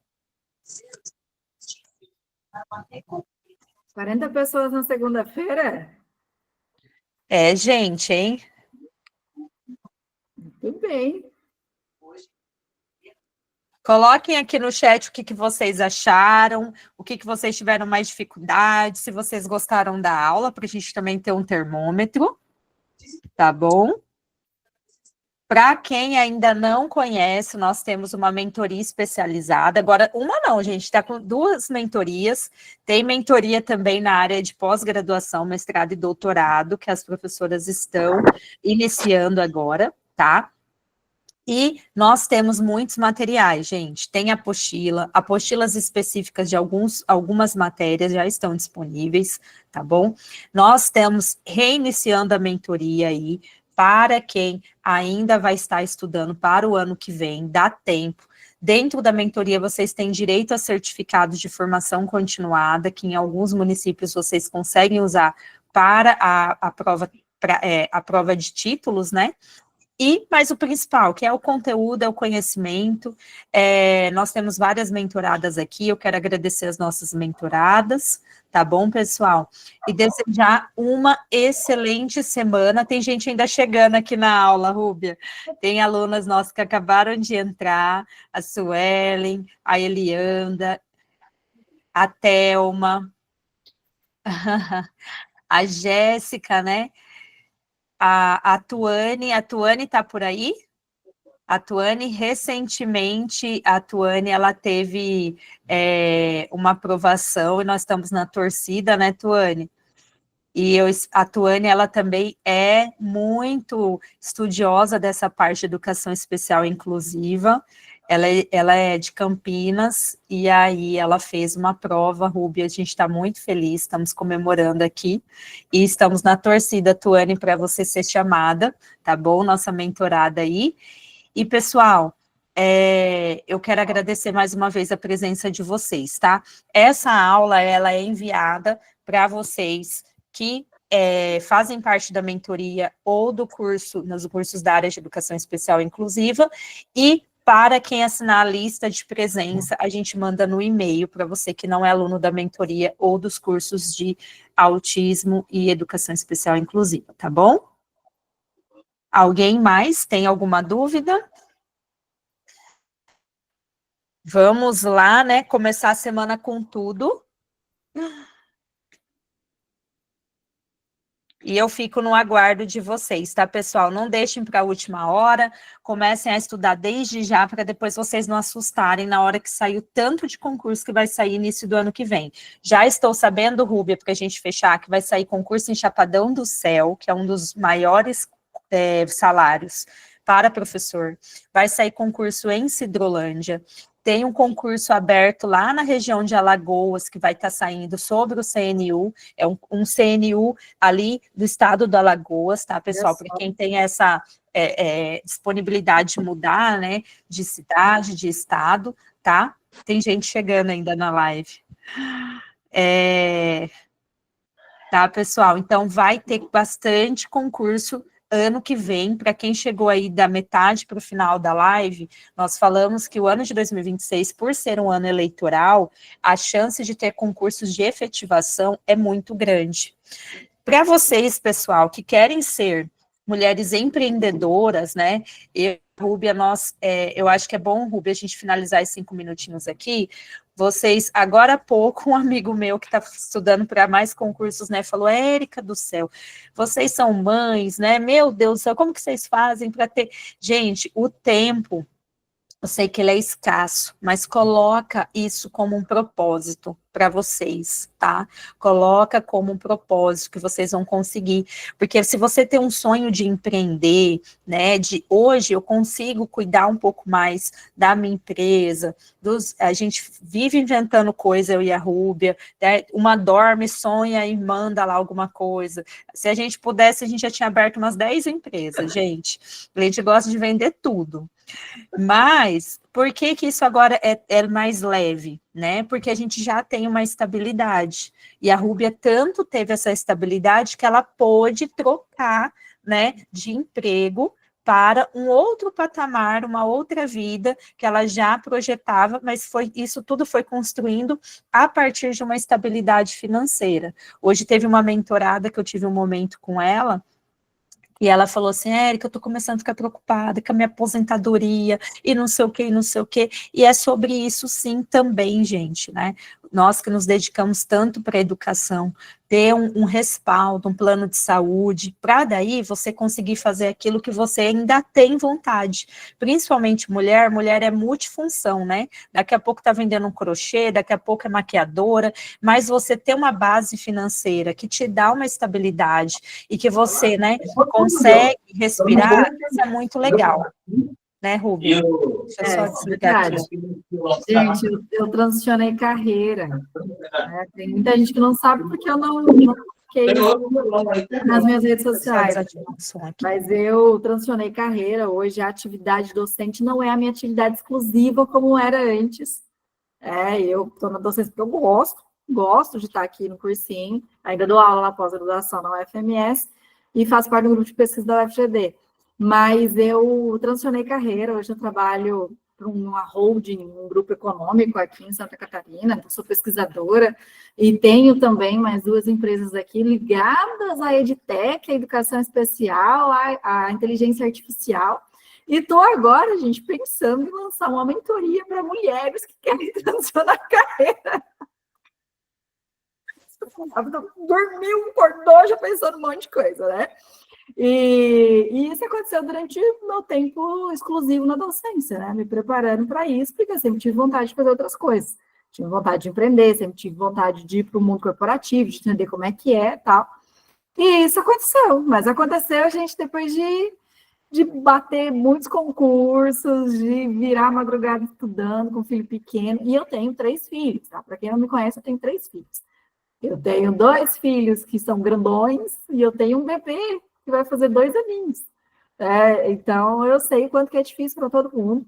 B: 40 pessoas na segunda-feira?
A: Gente, hein?
B: Muito bem.
A: Coloquem aqui no chat o que vocês acharam, o que vocês tiveram mais dificuldade, se vocês gostaram da aula, para a gente também ter um termômetro, tá bom? Para quem ainda não conhece, nós temos uma mentoria especializada. Agora, uma não, gente, está com 2 mentorias. Tem mentoria também na área de pós-graduação, mestrado e doutorado, que as professoras estão iniciando agora, tá? E nós temos muitos materiais, gente. Tem apostilas específicas de algumas matérias já estão disponíveis, tá bom? Nós estamos reiniciando a mentoria aí, para quem ainda vai estar estudando para o ano que vem, dá tempo. Dentro da mentoria, vocês têm direito a certificados de formação continuada, que em alguns municípios vocês conseguem usar para a prova de títulos, né? Mas o principal, que é o conteúdo, é o conhecimento. Nós temos várias mentoradas aqui, eu quero agradecer as nossas mentoradas, tá bom, pessoal? E desejar uma excelente semana. Tem gente ainda chegando aqui na aula, Rúbia. Tem alunas nossas que acabaram de entrar, a Suelen, a Elianda, a Thelma, a Jéssica, né? A Tuane está por aí? A Tuane, recentemente, ela teve uma aprovação e nós estamos na torcida, né, Tuane? A Tuane, ela também é muito estudiosa dessa parte de educação especial inclusiva. Ela é de Campinas, e aí ela fez uma prova, Rúbia, a gente está muito feliz, estamos comemorando aqui, e estamos na torcida, Tuane, para você ser chamada, tá bom? Nossa mentorada aí. E, pessoal, eu quero agradecer mais uma vez a presença de vocês, tá? Essa aula, ela é enviada para vocês que fazem parte da mentoria ou do curso, nos cursos da área de educação especial inclusiva, e para quem assinar a lista de presença, a gente manda no e-mail para você que não é aluno da mentoria ou dos cursos de autismo e educação especial inclusiva, tá bom? Alguém mais tem alguma dúvida? Vamos lá, né? Começar a semana com tudo. E eu fico no aguardo de vocês, tá, pessoal? Não deixem para a última hora, comecem a estudar desde já, para depois vocês não assustarem na hora que sair o tanto de concurso que vai sair início do ano que vem. Já estou sabendo, Rúbia, para a gente fechar, que vai sair concurso em Chapadão do Céu, que é um dos maiores salários para professor. Vai sair concurso em Sidrolândia. Tem um concurso aberto lá na região de Alagoas, que vai estar saindo sobre o CNU, é um CNU ali do estado do Alagoas, tá, pessoal? Para quem tem essa disponibilidade de mudar, né, de cidade, de estado, tá? Tem gente chegando ainda na live. Tá, pessoal? Então, vai ter bastante concurso ano que vem. Para quem chegou aí da metade para o final da live, nós falamos que o ano de 2026, por ser um ano eleitoral, a chance de ter concursos de efetivação é muito grande. Para vocês, pessoal, que querem ser mulheres empreendedoras, né? Rúbia, eu acho que é bom, Rúbia, a gente finalizar esses 5 minutinhos aqui. Vocês, agora há pouco, um amigo meu que está estudando para mais concursos, né, falou, Érica do céu, vocês são mães, né, meu Deus do céu, como que vocês fazem para ter... Gente, o tempo, eu sei que ele é escasso, mas coloca isso como um propósito para vocês, tá? Coloca como um propósito que vocês vão conseguir, porque se você tem um sonho de empreender, né, de hoje eu consigo cuidar um pouco mais da minha empresa, a gente vive inventando coisa, eu e a Rúbia, né, uma dorme, sonha e manda lá alguma coisa, se a gente pudesse, a gente já tinha aberto umas 10 empresas, gente, a gente gosta de vender tudo. Mas, por que que isso agora é mais leve, né? Porque a gente já tem uma estabilidade, e a Rúbia tanto teve essa estabilidade que ela pôde trocar, né, de emprego para um outro patamar, uma outra vida que ela já projetava, mas isso tudo foi construindo a partir de uma estabilidade financeira. Hoje teve uma mentorada que eu tive um momento com ela, e ela falou assim, Érica, eu tô começando a ficar preocupada com a minha aposentadoria, e não sei o que, e não sei o que, e é sobre isso sim também, gente, né? Nós que nos dedicamos tanto para a educação, ter um respaldo, um plano de saúde, para daí você conseguir fazer aquilo que você ainda tem vontade. Principalmente mulher é multifunção, né? Daqui a pouco tá vendendo um crochê, daqui a pouco é maquiadora, mas você ter uma base financeira que te dá uma estabilidade e que você, né, consegue respirar, isso é muito legal. né, Rubia? Deixa eu só desligar aqui.
B: Gente, eu transicionei carreira. Né? Tem muita gente que não sabe porque eu não fiquei nas minhas redes sociais. Mas eu transicionei carreira. Hoje a atividade docente não é a minha atividade exclusiva como era antes. Eu estou na docência porque eu gosto de estar aqui no cursinho. Ainda dou aula na pós-graduação na UFMS e faço parte do grupo de pesquisa da UFGD. Mas eu transicionei carreira. Hoje eu trabalho para uma holding, um grupo econômico aqui em Santa Catarina, eu sou pesquisadora, e tenho também mais 2 empresas aqui ligadas à EdTech, à educação especial, à inteligência artificial, e estou agora, gente, pensando em lançar uma mentoria para mulheres que querem transicionar a carreira. Dormiu, acordou, já pensou num monte de coisa, né? E isso aconteceu durante o meu tempo exclusivo na docência, né? Me preparando para isso, porque eu sempre tive vontade de fazer outras coisas. Tive vontade de empreender, sempre tive vontade de ir para o mundo corporativo, de entender como é que é e tal. E isso aconteceu, mas aconteceu, gente, depois de bater muitos concursos, de virar madrugada estudando com filho pequeno. E eu tenho 3 filhos, tá? Para quem não me conhece, eu tenho 3 filhos. Eu tenho 2 filhos que são grandões e eu tenho um bebê que vai fazer 2 aninhos. Então, eu sei o quanto que é difícil para todo mundo,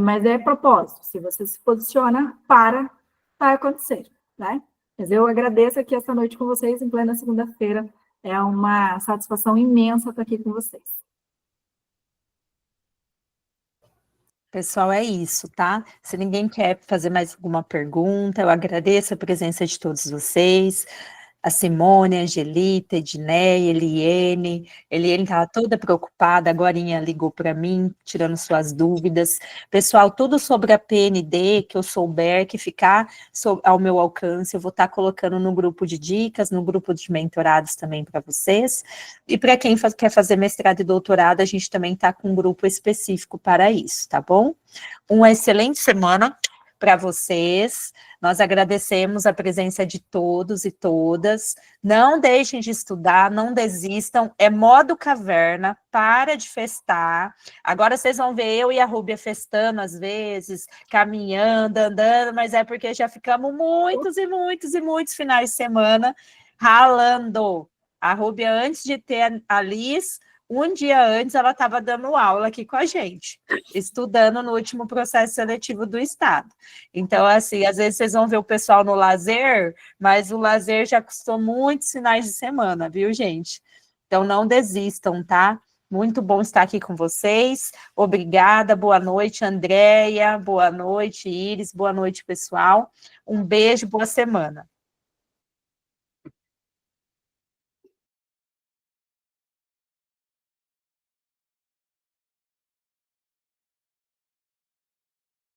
B: mas é propósito. Se você se posiciona, vai acontecer, né? Mas eu agradeço aqui essa noite com vocês, em plena segunda-feira. É uma satisfação imensa estar aqui com vocês.
A: Pessoal, é isso, tá? Se ninguém quer fazer mais alguma pergunta, eu agradeço a presença de todos vocês. A Simone, a Angelita, Edneia, Eliene estava toda preocupada, agorinha ligou para mim, tirando suas dúvidas. Pessoal, tudo sobre a PND, que eu souber, que ficar ao meu alcance, eu vou estar colocando no grupo de dicas, no grupo de mentorados também para vocês. E para quem quer fazer mestrado e doutorado, a gente também está com um grupo específico para isso, tá bom? Uma excelente semana para vocês. Nós agradecemos a presença de todos e todas. Não deixem de estudar, não desistam. É modo caverna, para de festar. Agora vocês vão ver eu e a Rúbia festando às vezes, caminhando, andando, mas é porque já ficamos muitos finais de semana ralando. A Rúbia, antes de ter a Liz, um dia antes ela estava dando aula aqui com a gente, estudando no último processo seletivo do Estado. Então, assim, às vezes vocês vão ver o pessoal no lazer, mas o lazer já custou muitos finais de semana, viu, gente? Então, não desistam, tá? Muito bom estar aqui com vocês. Obrigada, boa noite, Andréia, boa noite, Iris, boa noite, pessoal. Um beijo, boa semana.